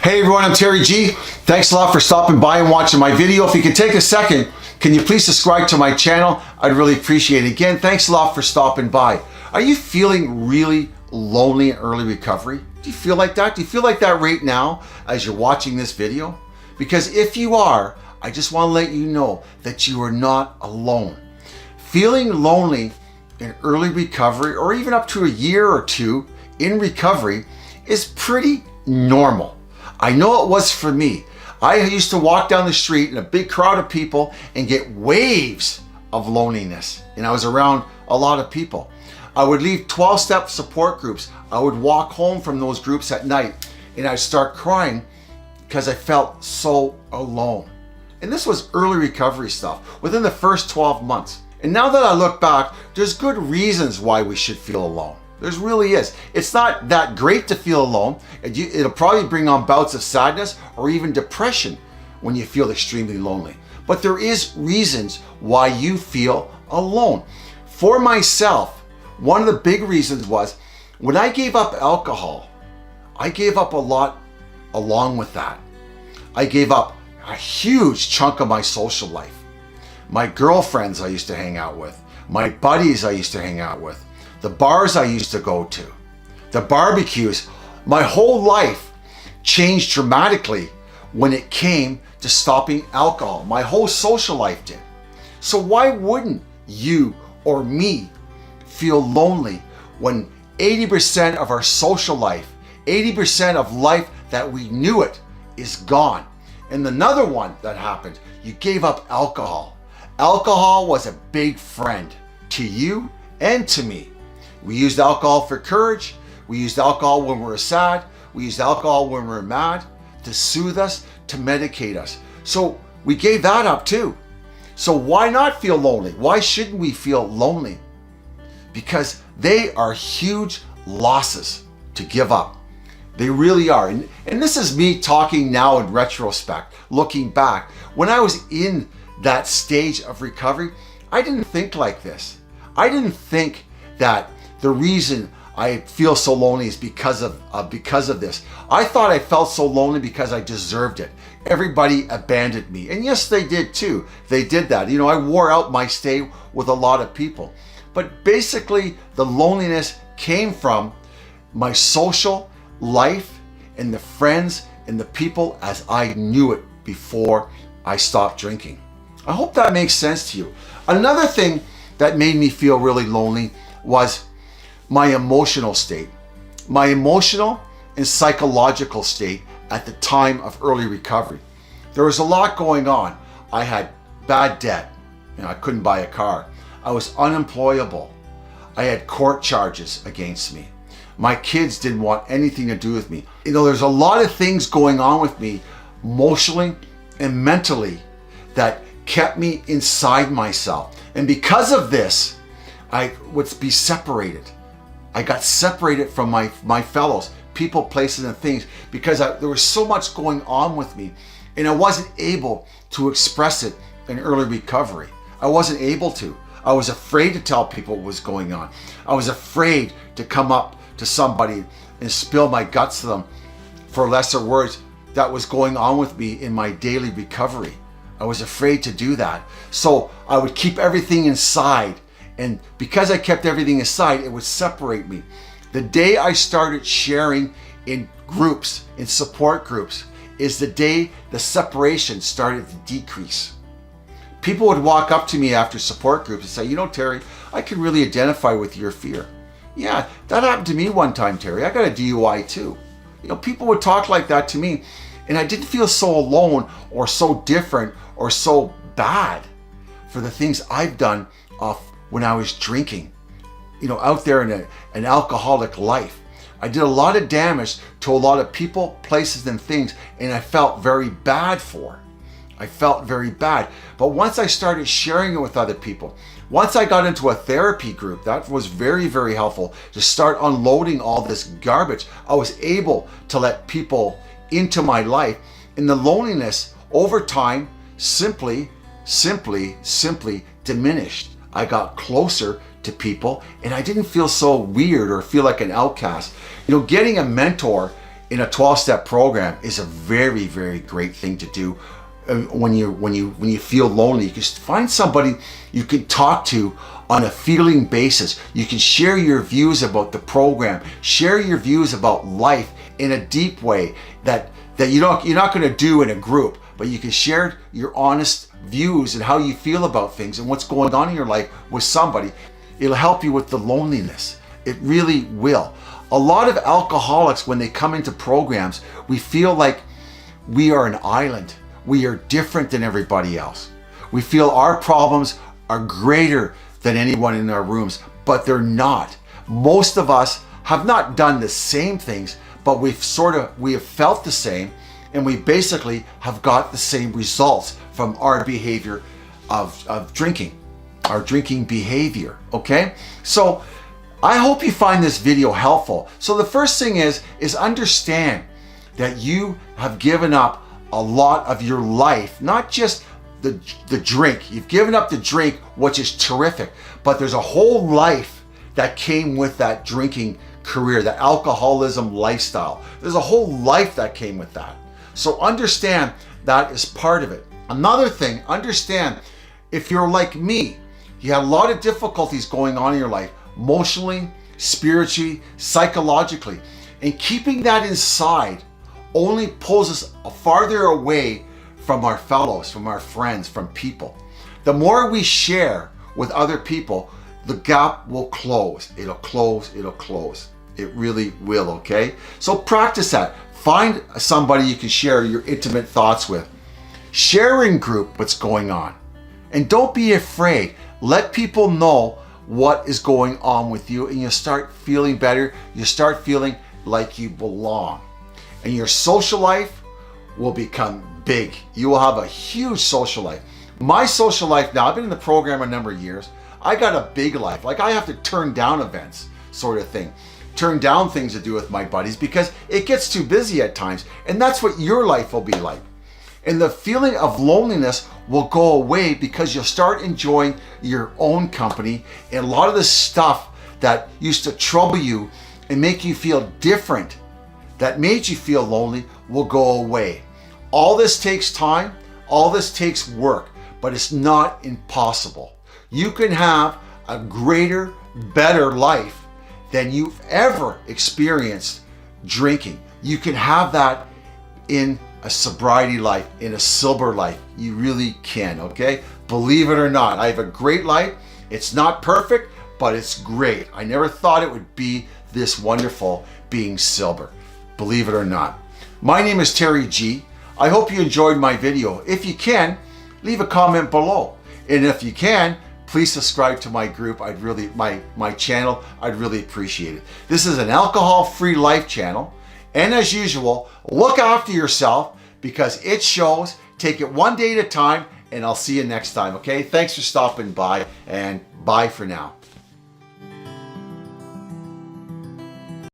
Hey everyone, I'm Terry G. Thanks a lot for stopping by and watching my video. If you could take a second, can you please subscribe to my channel? I'd really appreciate it. Again, thanks a lot for stopping by. Are you feeling really lonely in early recovery? Do you feel like that? Do you feel like that right now as you're watching this video? Because if you are, I just want to let you know that you are not alone. Feeling lonely in early recovery, or even up to a year or two in recovery, is pretty normal. I know it was for me. I used to walk down the street in a big crowd of people and get waves of loneliness. And I was around a lot of people. I would leave 12-step support groups. I would walk home from those groups at night and I'd start crying because I felt so alone. And this was early recovery stuff within the first 12 months. And now that I look back, there's good reasons why we should feel alone. There really is. It's not that great to feel alone. It'll probably bring on bouts of sadness or even depression when you feel extremely lonely. But there is reasons why you feel alone. For myself, one of the big reasons was when I gave up alcohol, I gave up a lot along with that. I gave up a huge chunk of my social life. My girlfriends I used to hang out with, my buddies I used to hang out with, the bars I used to go to, the barbecues. My whole life changed dramatically when it came to stopping alcohol. My whole social life did. So why wouldn't you or me feel lonely when 80% of our social life, 80% of life that we knew it, is gone? And another one that happened, you gave up alcohol. Alcohol was a big friend to you and to me. We used alcohol for courage. We used alcohol when we were sad. We used alcohol when we were mad, to soothe us, to medicate us. So we gave that up too. So why not feel lonely? Why shouldn't we feel lonely? Because they are huge losses to give up. They really are. And this is me talking now in retrospect, looking back. When I was in that stage of recovery, I didn't think like this. I didn't think that the reason I feel so lonely is because of this. I thought I felt so lonely because I deserved it. Everybody abandoned me. And yes, they did too. They did that. You know, I wore out my stay with a lot of people. But basically, the loneliness came from my social life and the friends and the people as I knew it before I stopped drinking. I hope that makes sense to you. Another thing that made me feel really lonely was my emotional state. My emotional and psychological state at the time of early recovery. There was a lot going on. I had bad debt. I couldn't buy a car. I was unemployable. I had court charges against me. My kids didn't want anything to do with me. There's a lot of things going on with me emotionally and mentally that kept me inside myself. And because of this, I would be separated. I got separated from my fellows, people, places, and things because there was so much going on with me and I wasn't able to express it in early recovery. I wasn't able to. I was afraid to tell people what was going on. I was afraid to come up to somebody and spill my guts to them, for lesser words, that was going on with me in my daily recovery. I was afraid to do that. So I would keep everything inside. And because I kept everything inside, it would separate me. The day I started sharing in groups, in support groups, is the day the separation started to decrease. People would walk up to me after support groups and say, you know, Terry, I can really identify with your fear. Yeah, that happened to me one time, Terry. I got a DUI too. People would talk like that to me and I didn't feel so alone or so different or so bad for the things I've done when I was drinking, out there in an alcoholic life. I did a lot of damage to a lot of people, places, and things, and I felt very bad for. I felt very bad. But once I started sharing it with other people, once I got into a therapy group, that was very, very helpful to start unloading all this garbage. I was able to let people into my life, and the loneliness over time simply diminished. I got closer to people and I didn't feel so weird or feel like an outcast. Getting a mentor in a 12-step program is a very, very great thing to do. When you feel lonely, you can find somebody you can talk to on a feeling basis. You can share your views about the program, share your views about life in a deep way that you're not going to do in a group, but you can share your honest views and how you feel about things and what's going on in your life with somebody. It'll help you with the loneliness. It really will. A lot of alcoholics, when they come into programs, we feel like we are an island. We are different than everybody else. We feel our problems are greater than anyone in our rooms, but they're not. Most of us have not done the same things, but we have felt the same, and we basically have got the same results from our behavior of drinking, our drinking behavior, okay? So I hope you find this video helpful. So the first thing is understand that you have given up a lot of your life, not just the drink. You've given up the drink, which is terrific, but there's a whole life that came with that drinking career, the alcoholism lifestyle. There's a whole life that came with that. So understand that is part of it. Another thing, understand if you're like me, you had a lot of difficulties going on in your life, emotionally, spiritually, psychologically, and keeping that inside only pulls us farther away from our fellows, from our friends, from people. The more we share with other people, the gap will close. It'll close, it'll close. It really will, okay? So practice that. Find somebody you can share your intimate thoughts with. Share in group what's going on. And don't be afraid. Let people know what is going on with you, and you'll start feeling better. You start feeling like you belong. And your social life will become big. You will have a huge social life. My social life now, I've been in the program a number of years. I got a big life. Like, I have to turn down events, sort of thing. Turn down things to do with my buddies because it gets too busy at times. And that's what your life will be like. And the feeling of loneliness will go away because you'll start enjoying your own company, and a lot of the stuff that used to trouble you and make you feel different, that made you feel lonely, will go away. All this takes time, all this takes work, but it's not impossible. You can have a greater, better life than you've ever experienced drinking. You can have that in a sobriety life, in a sober life. You really can, okay? Believe it or not, I have a great life. It's not perfect, but it's great. I never thought it would be this wonderful being sober. Believe it or not. My name is Terry G. I hope you enjoyed my video. If you can, leave a comment below. And if you can, please subscribe to my group. My channel. I'd really appreciate it. This is an alcohol-free life channel. And as usual, look after yourself because it shows. Take it one day at a time, and I'll see you next time, okay? Thanks for stopping by, and bye for now.